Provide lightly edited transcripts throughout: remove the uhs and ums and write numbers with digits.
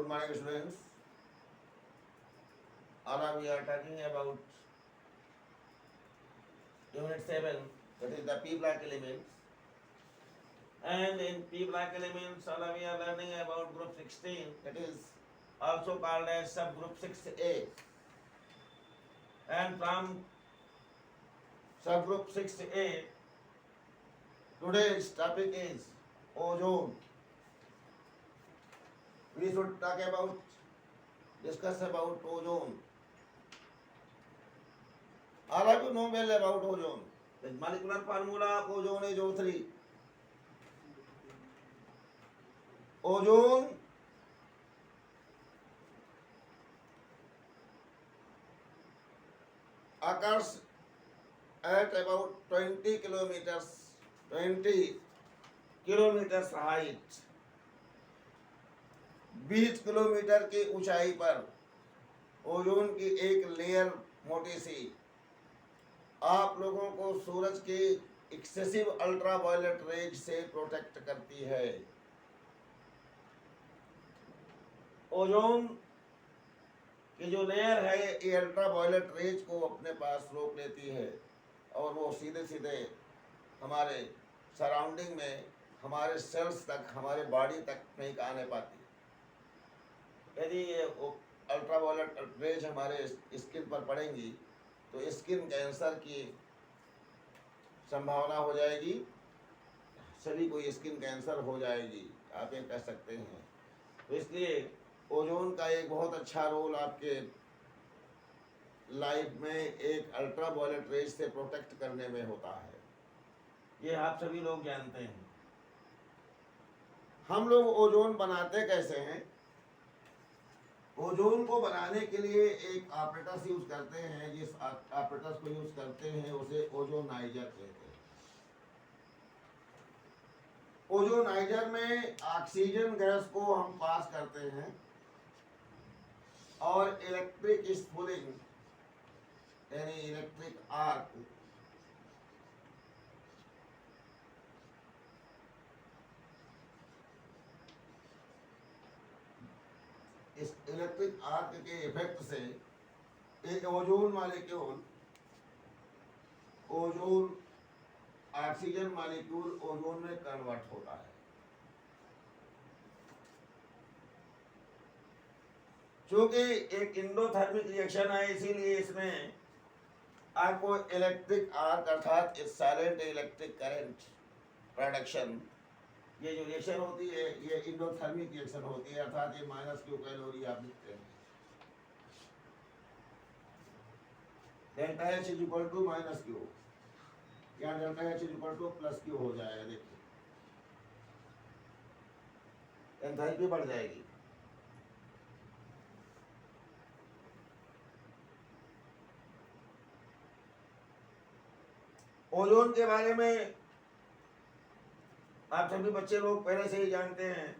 Good morning, students. Now we are talking about Unit 7, that is the P block elements. And in P block elements, we are learning about group 16, that is also called as subgroup 6A. And from subgroup 6A, today's topic is ozone. We should discuss about ozone. All of you know well about ozone. The molecular formula of ozone is O3. Ozone occurs at about 20 kilometers height. 20 kilometre की ऊंचाई पर ozone की एक layer मोटी सी आप लोगों को सूरज की एक्सेसिव अल्ट्रावायलेट रेज से प्रोटेक्ट करती है। ओजोन की जो लेयर है ये अल्ट्रावायलेट रेज को अपने पास रोक लेती है और वो सीधे सीधे हमारे सराउंडिंग में, हमारे सेल्स तक, हमारे बॉडी तक नहीं आने पाती। यदि ये अल्ट्रावायलेट रेज हमारे स्किन पर पड़ेंगी तो स्किन कैंसर की संभावना हो जाएगी, सभी को स्किन कैंसर हो जाएगी, आप ये कह सकते हैं। तो इसलिए ओजोन का एक बहुत अच्छा रोल आपके लाइफ में एक अल्ट्रावायलेट रेज से प्रोटेक्ट करने में होता है, ये आप सभी लोग जानते हैं। हम लोग ओजोन बनाते कैसे हैं? ओजोन को बनाने के लिए एक ऑपरेटस यूज करते हैं, जिस ऑपरेटस को यूज करते हैं उसे ओजोनाइजर कहते हैं। ओजोनाइजर में ऑक्सीजन गैस को हम पास करते हैं और इलेक्ट्रिक स्पूलिंग यानी इलेक्ट्रिक आर्क इस इलेक्ट्रिक आर्क के इफेक्ट से एक ozone molecule oxygen molecule ozone में कन्वर्ट होता है। क्योंकि एक इंडोथर्मिक रिएक्शन है, इसीलिए इसमें आपको इलेक्ट्रिक आर्क अर्थात साइलेंट इलेक्ट्रिक करंट प्रोडक्शन, ये जो रिएक्शन होती है ये इंडोथर्मिक रिएक्शन होती है, अर्थात ये -Q कैलोरी आप लिखते हैं। Delta H is equal to -Q, या delta H is equal to +Q हो जाएगा। देखिए एंथैल्पी बढ़ जाएगी। ओजोन के बारे में आप सभी बच्चे लोग पहले से ही जानते हैं,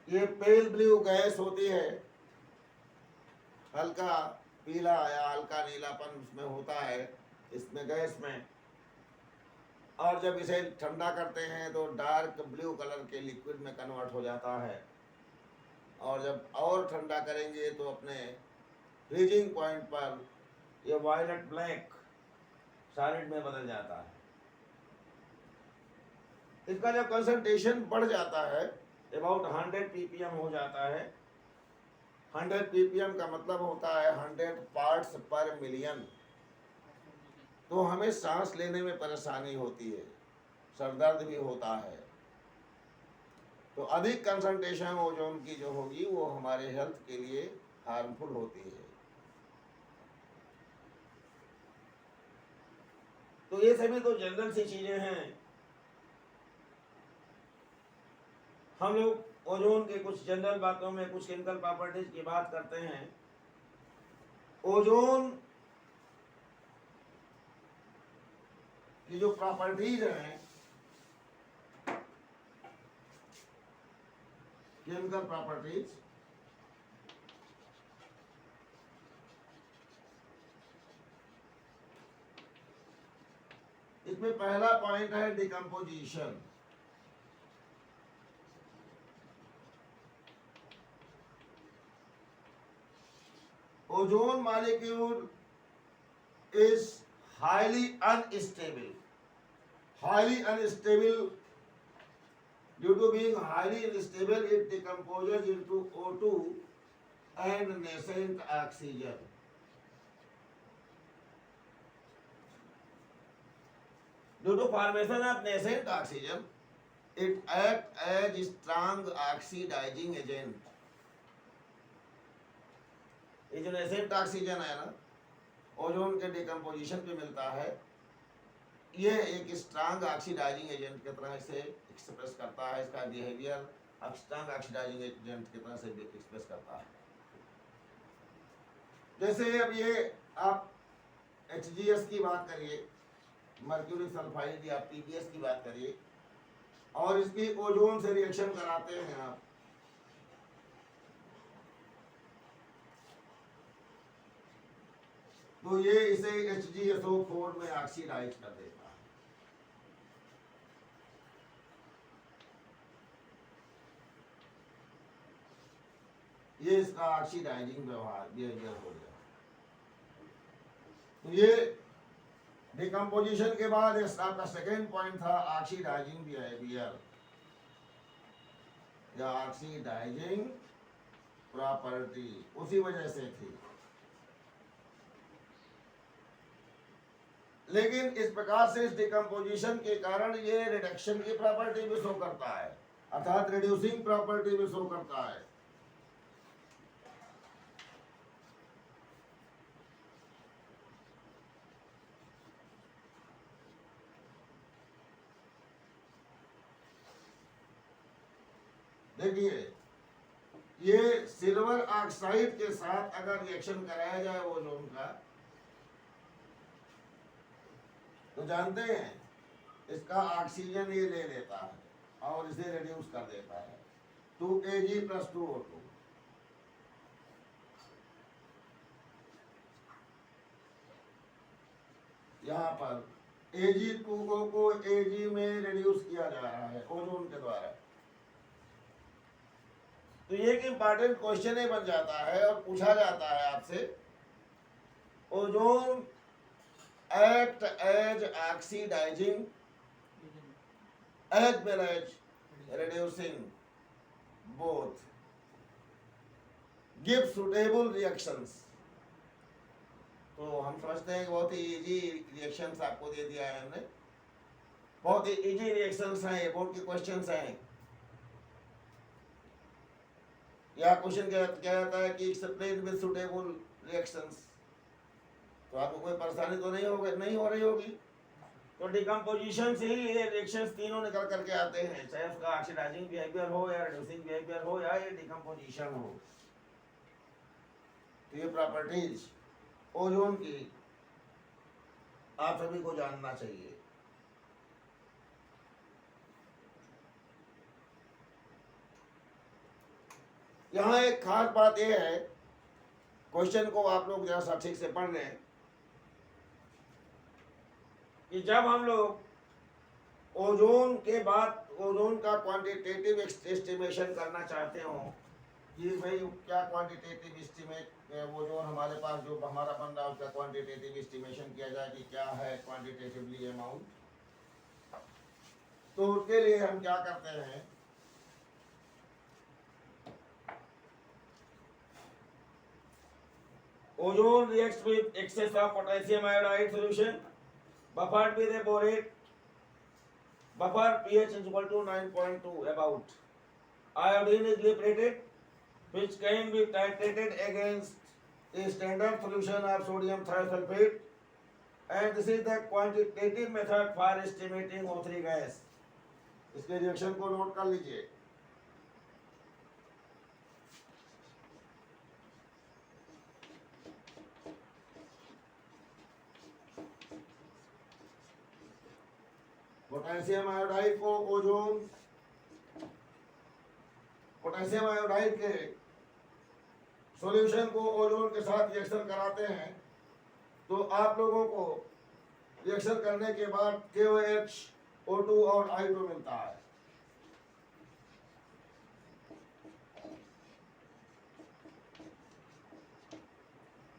ये पेल ब्लू गैस होती है, हल्का पीला या हल्का नीलापन उसमें होता है इसमें गैस में, और जब इसे ठंडा करते हैं तो डार्क ब्लू कलर के लिक्विड में कन्वर्ट हो जाता है, और जब और ठंडा करेंगे तो अपने फ्रीजिंग पॉइंट पर ये वायलेट ब्लैक सॉलिड में बदल जाता है। इसका जब कंसंट्रेशन बढ़ जाता है अबाउट 100 ppm हो जाता है। 100 ppm का मतलब होता है 100 पार्ट्स पर मिलियन। तो हमें सांस लेने में परेशानी होती है, सरदर्द भी होता है। तो अधिक कंसंट्रेशन ओजोन की जो होगी वो हमारे हेल्थ के लिए हार्मफुल होती है। तो ये सभी तो जनरल सी चीजें हैं। हम लोग ओजोन के कुछ जनरल बातों में कुछ केमिकल प्रॉपर्टीज की बात करते हैं। ओजोन की जो प्रॉपर्टीज हैं, केमिकल प्रॉपर्टीज, इसमें पहला पॉइंट है decomposition. Ozone molecule is highly unstable. Highly unstable. Due to being highly unstable, it decomposes into O2 and nascent oxygen. Due to formation of nascent oxygen, it acts as strong oxidizing agent. ये जो nascent oxygen है ना, ozone के decomposition पे मिलता है, ये एक स्ट्रांग ऑक्सीडाइजिंग एजेंट की तरह से एक्सप्रेस करता है। इसका बिहेवियर स्ट्रांग ऑक्सीडाइजिंग एजेंट की तरह से एक्सप्रेस करता है। जैसे अब ये आप HGS की बात करिए, मर्क्यूरी सल्फाइड या PBS की बात करिए, और इसकी ओजोन से रिएक्शन कराते हैं आप, तो ये इसे HgSO4 में ऑक्सीडाइज कर देता है। ये इसका ऑक्सीडाइजिंग व्यवहार बिहेवियर हो गया। तो ये डिकम्पोजिशन के बाद आपका सेकेंड पॉइंट था ऑक्सीडाइजिंग बिहेवियर या ऑक्सीडाइजिंग प्रॉपर्टी, उसी वजह से थी। लेकिन इस प्रकार से इस डिकम्पोजिशन के कारण ये रिडक्शन की प्रॉपर्टी भी शो करता है, अर्थात रिड्यूसिंग प्रॉपर्टी भी शो करता है। देखिए, ये सिल्वर ऑक्साइड के साथ अगर रिएक्शन कराया जाए ओजोन का, तो जानते हैं इसका ऑक्सीजन ये ले लेता है और इसे रिड्यूस कर देता है 2Ag + 2O2। यहाँ पर Ag2O को Ag में रिड्यूस किया जा रहा है ओजोन के द्वारा। तो ये एक इम्पॉर्टेंट क्वेश्चन बन जाता है और पूछा जाता है आपसे, ozone act as oxidizing as well as reducing, both give suitable reactions। तो हम समझते हैं कि बहुत ही इजी रिएक्शंस आपको दे दिया है हमने, बहुत ही इजी रिएक्शंस हैं, ये बोर्ड के क्वेश्चंस हैं। या क्वेश्चन क्या कहता है कि एक्सप्लेन विद सुटेबल रिएक्शंस, तो आपको कोई परेशानी तो नहीं हो रही होगी। तो डिकम्पोजिशन से ही ये रिएक्शंस तीनों निकल करके आते हैं, चाहे उसका ऑक्सीडाइजिंग बिहेवियर हो या रिड्यूसिंग बिहेवियर हो या ये डिकम्पोजिशन हो। तो ये प्रॉपर्टीज ओजोन की आप सभी को जानना चाहिए। यहाँ एक खास बात यह है, क्वेश्चन को आप लोग जरा सा ठीक से पढ़ लें कि जब हम लोग ओजोन के बाद ओजोन का क्वांटिटेटिव एस्टिमेशन करना चाहते हो कि भाई क्या क्वांटिटेटिव एस्टिमेट वो जो हमारे पास जो हमारा बन रहा है उसका क्वांटिटेटिव एस्टिमेशन किया जाए कि क्या है क्वांटिटेटिवली अमाउंट, तो उसके लिए हम क्या करते हैं, ozone reacts with excess of potassium iodide solution buffered with a borate, buffer pH is equal to 9.2 about. Iodine is liberated, which can be titrated against a standard solution of sodium thiosulfate, and this is the quantitative method for estimating O3 gas। इसके reaction को note कर लीजिए। Potassium iodide को ozone, potassium iodide के solution को ozone के साथ reaction कराते हैं, तो आप लोगों को रिएक्शन करने के बाद KOH, O2 और I2 मिलता है।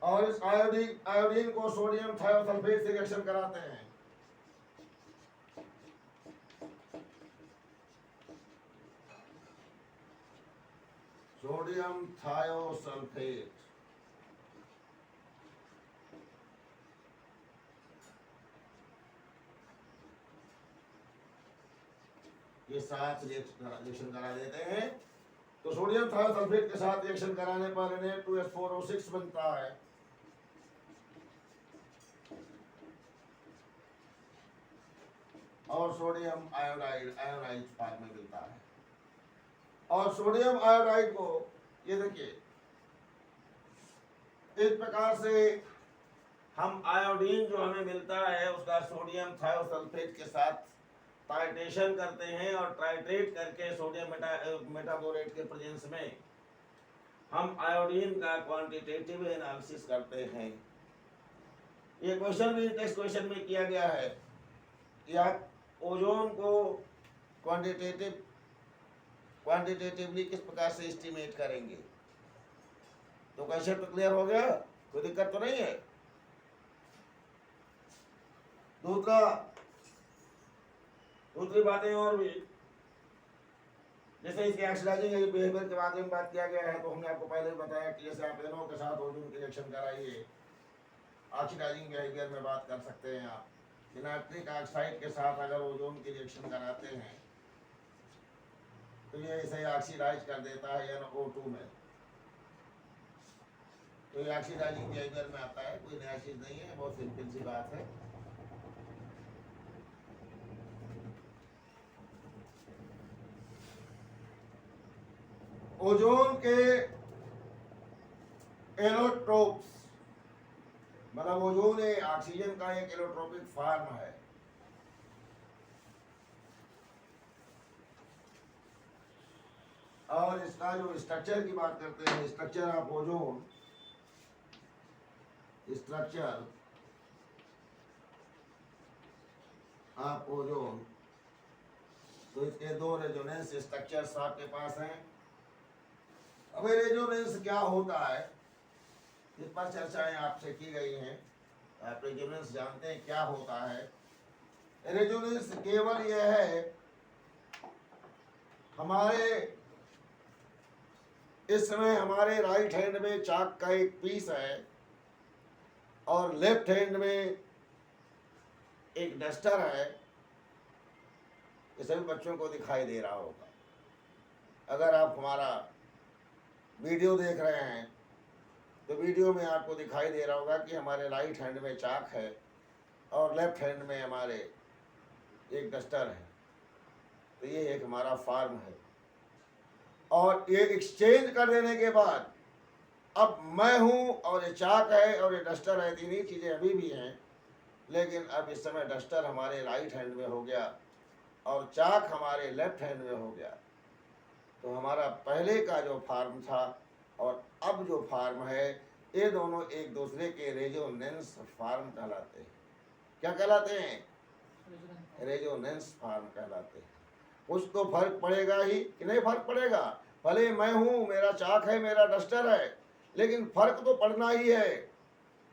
और इस आयोडीन को सोडियम थायोसल्फेट से रिएक्शन कराते हैं। सोडियम थायोसल्फेट के साथ रिएक्शन करा देते हैं। तो सोडियम थायोसल्फेट के साथ रिएक्शन कराने पर Na2S4O6 बनता है। और सोडियम आयोडाइड आयोनाइज्ड फॉर्म में मिलता है। और सोडियम आयोडाइड को ये देखिए इस प्रकार से हम आयोडीन जो हमें मिलता है उसका सोडियम थायोसल्फेट के साथ टाइट्रेशन करते हैं और टाइट्रेट करके सोडियम मेटाबोरेट के प्रेजेंस में हम आयोडीन का क्वांटिटेटिव एनालिसिस करते हैं। ये क्वेश्चन भी टेक्स्ट क्वेश्चन में किया गया है कि आप ओजोन को क्वांटिटेटिवली किस प्रकार से एस्टिमेट करेंगे। तो क्वेश्चन तो क्लियर हो गया, कोई दिक्कत तो नहीं है। दूसरी बातें और भी, जैसे इसके ऑक्सीडाइजिंग बिहेवियर के बारे में बात किया गया है। तो हमने आपको पहले भी बताया कि जैसे आप एनो के साथ ओजोन की रिएक्शन कराइए, ऑक्सीडाइजिंग बिहेवियर में बात कर सकते हैं आप। नाइट्रिक ऑक्साइड के साथ अगर ओजोन की रिएक्शन कराते हैं तो ये इसे ऑक्सीडाइज कर देता है NO2 में। तो ये ऑक्सीडाइजिंग बिहेवियर में आता है, कोई नया चीज नहीं है, बहुत सिंपल सी बात है। ओजोन के एलोट्रोप्स मतलब ओजोन ऑक्सीजन का एक एलोट्रोपिक फॉर्म है। और इसका जो स्ट्रक्चर की बात करते हैं, structure of ozone, structure of ozone, तो इसके दो रेजोनेंस स्ट्रक्चर्स आपके पास हैं। अब रेजोनेंस क्या होता है इस पर चर्चाएं आपसे की गई हैं। आप रेजोनेंस जानते हैं क्या होता है। रेजोनेंस केवल यह है, हमारे इस समय हमारे राइट हैंड में चाक का एक पीस है और लेफ्ट हैंड में एक डस्टर है। ये सभी बच्चों को दिखाई दे रहा होगा। अगर आप हमारा वीडियो देख रहे हैं तो वीडियो में आपको दिखाई दे रहा होगा कि हमारे राइट हैंड में चाक है और लेफ्ट हैंड में हमारे एक डस्टर है। तो ये एक हमारा फॉर्म है। और ये एक्सचेंज कर देने के बाद अब मैं हूँ और ये चाक है और ये डस्टर है, तीन ही चीज़ें अभी भी हैं। लेकिन अब इस समय डस्टर हमारे राइट हैंड में हो गया और चाक हमारे लेफ्ट हैंड में हो गया। तो हमारा पहले का जो फॉर्म था और अब जो फॉर्म है, ये दोनों एक दूसरे के रेजोनेंस फॉर्म कहलाते हैं। क्या कहलाते हैं? रेजोनेंस फॉर्म कहलाते हैं। कुछ तो फर्क पड़ेगा ही कि नहीं फर्क पड़ेगा। भले मैं हूँ, मेरा चाक है, मेरा डस्टर है, लेकिन फर्क तो पड़ना ही है।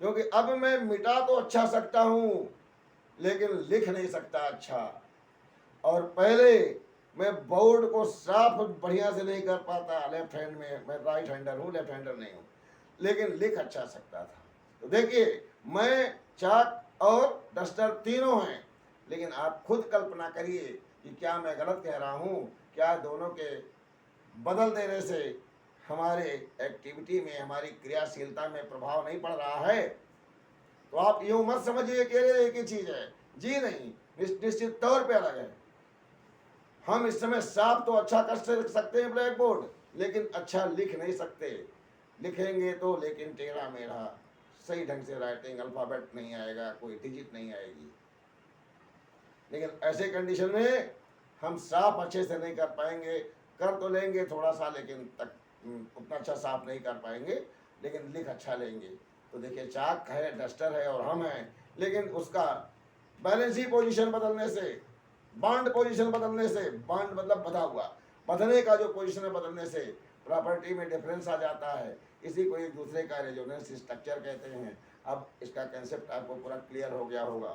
क्योंकि अब मैं मिटा तो अच्छा सकता हूँ लेकिन लिख नहीं सकता अच्छा। और पहले मैं बोर्ड को साफ बढ़िया से नहीं कर पाता लेफ्ट हैंड में, मैं राइट हैंडर हूँ, लेफ्ट हैंडर नहीं हूँ, लेकिन लिख अच्छा सकता था। तो देखिए, मैं चाक और डस्टर तीनों हैं, लेकिन आप खुद कल्पना करिए कि क्या मैं गलत कह रहा हूँ। क्या दोनों के बदल देने से हमारे एक्टिविटी में, हमारी क्रियाशीलता में प्रभाव नहीं पड़ रहा है? तो आप यूँ मत समझिए कि एक ही चीज़ है। जी नहीं, निश्चित तौर पे अलग है। हम इस समय साफ तो अच्छा कर सकते हैं ब्लैक बोर्ड, लेकिन अच्छा लिख नहीं सकते। लिखेंगे तो लेकिन टेढ़ा मेढ़ा, सही ढंग से राइटिंग, अल्फ़ाबेट नहीं आएगा, कोई डिजिट नहीं आएगी। लेकिन ऐसे कंडीशन में हम साफ अच्छे से नहीं कर पाएंगे। कर तो लेंगे थोड़ा सा, लेकिन उतना अच्छा साफ नहीं कर पाएंगे, लेकिन लिख अच्छा लेंगे। तो देखिए, चाक है, डस्टर है और हम हैं, लेकिन उसका बैलेंसी पोजीशन बदलने से, बॉन्ड पोजीशन बदलने से, बॉन्ड मतलब बधा हुआ, बधने का जो पोजीशन है बदलने से प्रॉपर्टी में डिफरेंस आ जाता है। इसी को एक दूसरे का रेजोनेंस स्ट्रक्चर कहते हैं। अब इसका कंसेप्ट आपको पूरा क्लियर हो गया होगा।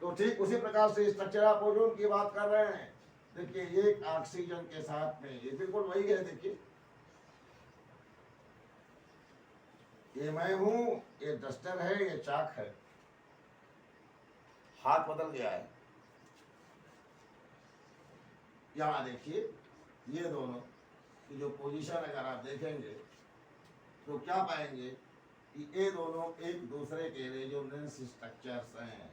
तो ठीक उसी प्रकार से स्ट्रक्चर ऑफ ओजोन की बात कर रहे हैं। देखिए एक ऑक्सीजन के साथ में ये बिल्कुल वही है। देखिए ये मैं हूं, ये डस्टर है, ये चाक है, हाथ बदल गया है। यहाँ देखिए ये दोनों की जो पोजीशन अगर आप देखेंगे तो क्या पाएंगे कि ये दोनों एक दूसरे के रेजोनेंस स्ट्रक्चर्स हैं।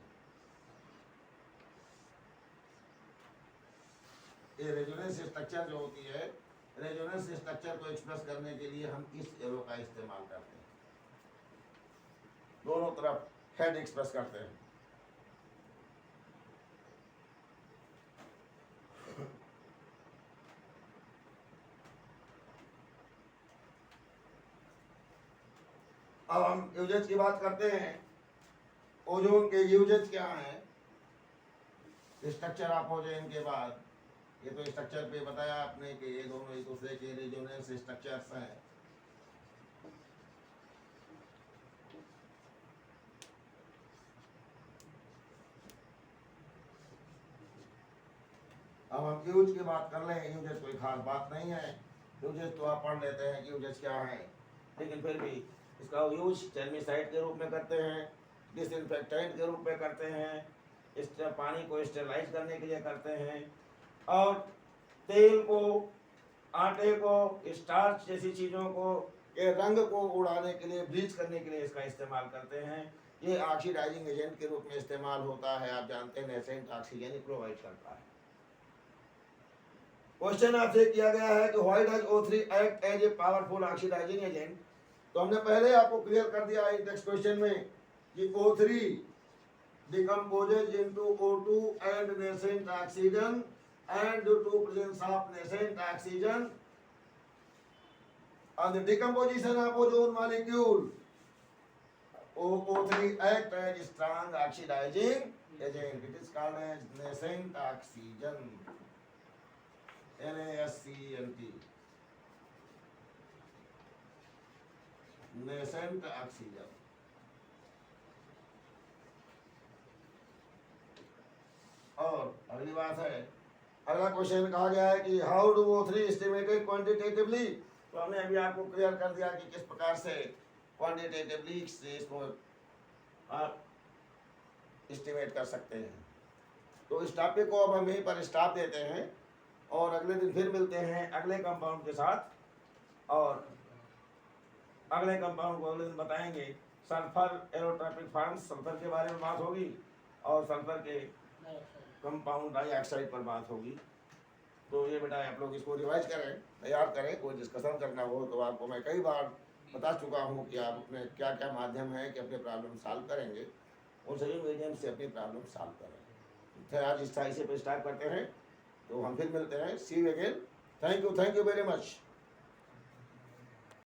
ये रेजोनेंस स्ट्रक्चर जो होती है, रेजोनेंस स्ट्रक्चर को एक्सप्रेस करने के लिए हम इस एरो का इस्तेमाल करते हैं। दोनों तरफ हेड एक्सप्रेस करते हैं। अब हम यूजेज की बात करते हैं। ओजोन के यूजेज क्या हैं? स्ट्रक्चर ऑफ ओजोन के बाद ये तो स्ट्रक्चर पे बताया आपने कि ये दोनों एक दूसरे के रेजोनेंस स्ट्रक्चर्स हैं। अब हम यूज की बात कर लें। यूजेज कोई खास बात नहीं है, यूजेज तो आप पढ़ लेते हैं कि यूजेज क्या है, लेकिन फिर भी इसका यूज टर्मिसाइड के रूप में करते हैं, डिसइंफेक्टेंट के रूप में करते हैं, इस पानी को स्टेरलाइज करने के लिए करते हैं, और तेल को, आटे को, स्टार्च जैसी चीज़ों को के रंग को उड़ाने के लिए, ब्लीच करने के लिए इसका इस्तेमाल करते हैं। ये ऑक्सीडाइजिंग एजेंट के रूप में इस्तेमाल होता है। आप जानते हैं नेसेंट ऑक्सीजन प्रोवाइड करता है। क्वेश्चन आपसे किया गया है कि why does O3 act as a powerful oxidising agent. तो हमने पहले आपको क्लियर कर दिया है नेक्स्ट क्वेश्चन में कि O3 decomposes into O2 and nascent oxygen, and due to presence of nascent oxygen on the decomposition of ozone molecule, O3 act as strong oxidizing agent. It is called as nascent oxygen, NaSCNT, nascent oxygen. और अगली बात है, अगला question कहा गया है कि how do O3 estimated quantitatively. तो हमने अभी आपको क्लियर कर दिया कि किस प्रकार से क्वांटिटेटिवली से इसको आप एस्टिमेट कर सकते हैं। तो इस टॉपिक को अब हम यहीं पर स्टॉप देते हैं और अगले दिन फिर मिलते हैं अगले कंपाउंड के साथ, और अगले कंपाउंड को अगले दिन बताएंगे। सल्फर एरोट्रॉपिक फॉर्म्स, सल्फर के बारे में बात होगी, और सल्फर के कंपाउंड डाइऑक्साइड पर बात होगी। तो ये बेटा आप लोग इसको रिवाइज करें, तैयार करें। कोई डिस्कशन करना हो तो आपको मैं कई बार बता चुका हूँ कि आप अपने क्या क्या माध्यम है कि अपने प्रॉब्लम सॉल्व करेंगे, उन सभी मीडियम से अपनी प्रॉब्लम सॉल्व करें। तो आज इस तरह से पे स्टार्ट करते हैं, तो हम फिर मिलते हैं। See you again. Thank you very much.